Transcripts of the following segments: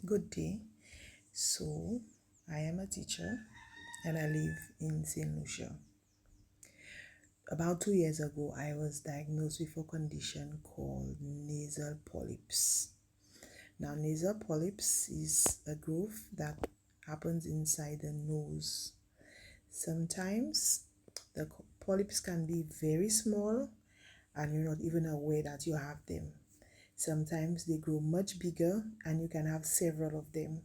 Good day. So, I am a teacher and I live in St. Lucia. About 2 years ago, I was diagnosed with a condition called nasal polyps. Now, nasal polyps is a growth that happens inside the nose. Sometimes the polyps can be very small and you're not even aware that you have them. Sometimes they grow much bigger and you can have several of them.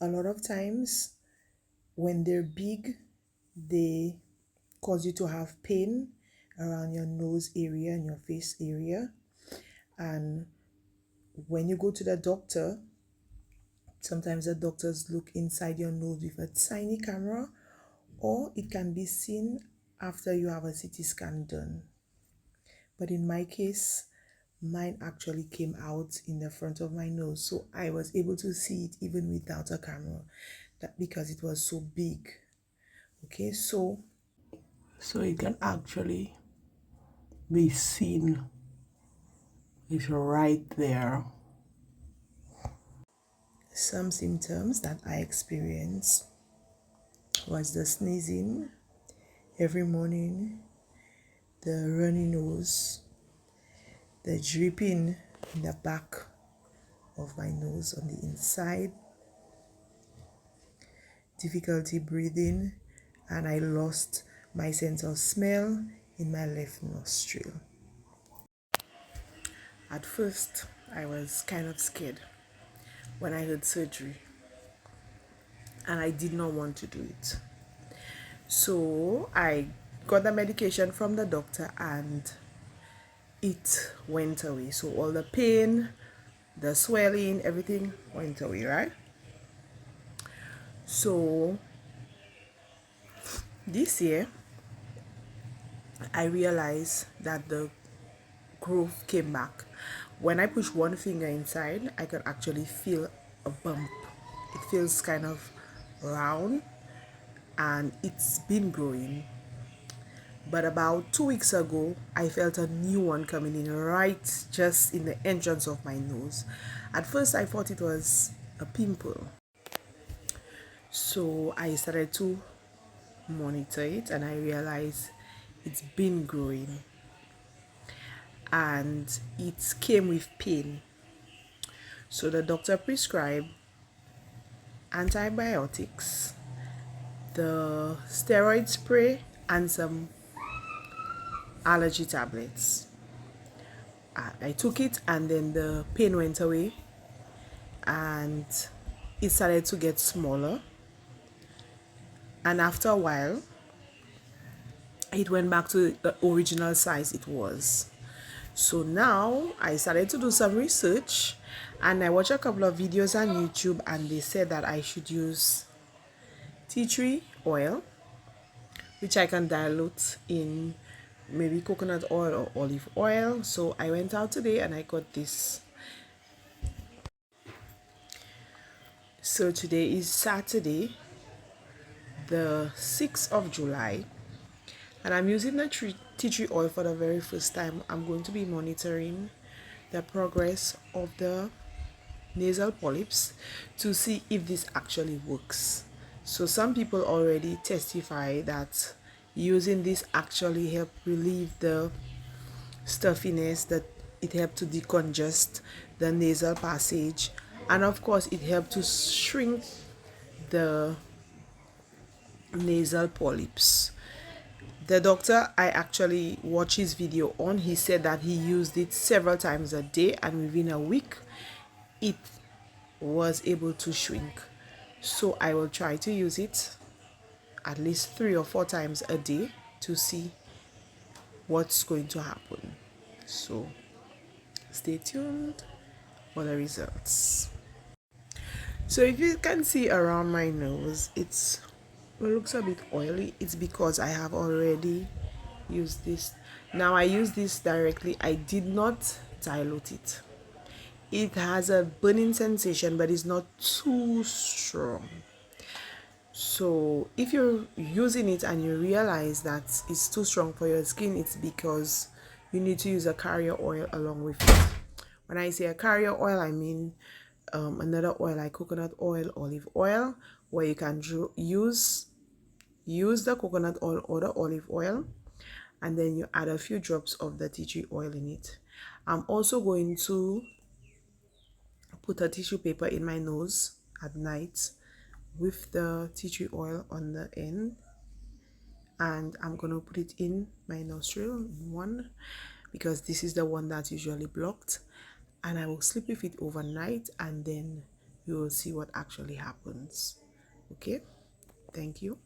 A lot of times when they're big, they cause you to have pain around your nose area and your face area. And when you go to the doctor, sometimes the doctors look inside your nose with a tiny camera, or it can be seen after you have a CT scan done. But in my case, mine actually came out in the front of my nose, so I was able to see it even without a camera, that because it was so big. Okay, so it can actually be seen. It's right there. Some symptoms that I experienced was the sneezing every morning, the runny nose, the dripping in the back of my nose on the inside, difficulty breathing, and I lost my sense of smell in my left nostril. At first, I was kind of scared when I heard surgery, and I did not want to do it. So I got the medication from the doctor and it went away. So all the pain, the swelling, everything went away, right? So this year, I realized that the growth came back. When I push one finger inside, I could actually feel a bump. It feels kind of round and it's been growing. But about 2 weeks ago, I felt a new one coming in right just in the entrance of my nose. At first, I thought it was a pimple. So I started to monitor it and I realized it's been growing. And it came with pain. So the doctor prescribed antibiotics, the steroid spray, and some allergy tablets. I took it and then the pain went away and it started to get smaller, and after a while it went back to the original size it was. So now I started to do some research and I watched a couple of videos on YouTube and they said that I should use tea tree oil, which I can dilute in maybe coconut oil or olive oil. So I went out today and I got this. So today is Saturday, the 6th of July, and I'm using the tea tree oil for the very first time. I'm going to be monitoring the progress of the nasal polyps to see if this actually works. So some people already testify that using this actually help relieve the stuffiness, that it helped to decongest the nasal passage, and of course it helped to shrink the nasal polyps. The doctor I actually watched his video on, he said that he used it several times a day and within a week it was able to shrink. So I will try to use it at least 3 or 4 times a day to see what's going to happen. So stay tuned for the results. So if you can see around my nose, it looks a bit oily. It's because I have already used this. Now I use this directly. I did not dilute it. It has a burning sensation, but it's not too strong. So if you're using it and you realize that it's too strong for your skin, it's because you need to use a carrier oil along with it. When I say a carrier oil, I mean another oil like coconut oil, olive oil, where you can use the coconut oil or the olive oil, and then you add a few drops of the tea tree oil in it. I'm also going to put a tissue paper in my nose at night with the tea tree oil on the end, and I'm gonna put it in my nostril, one, because this is the one that's usually blocked, and I will sleep with it overnight, and then we will see what actually happens. Okay, thank you.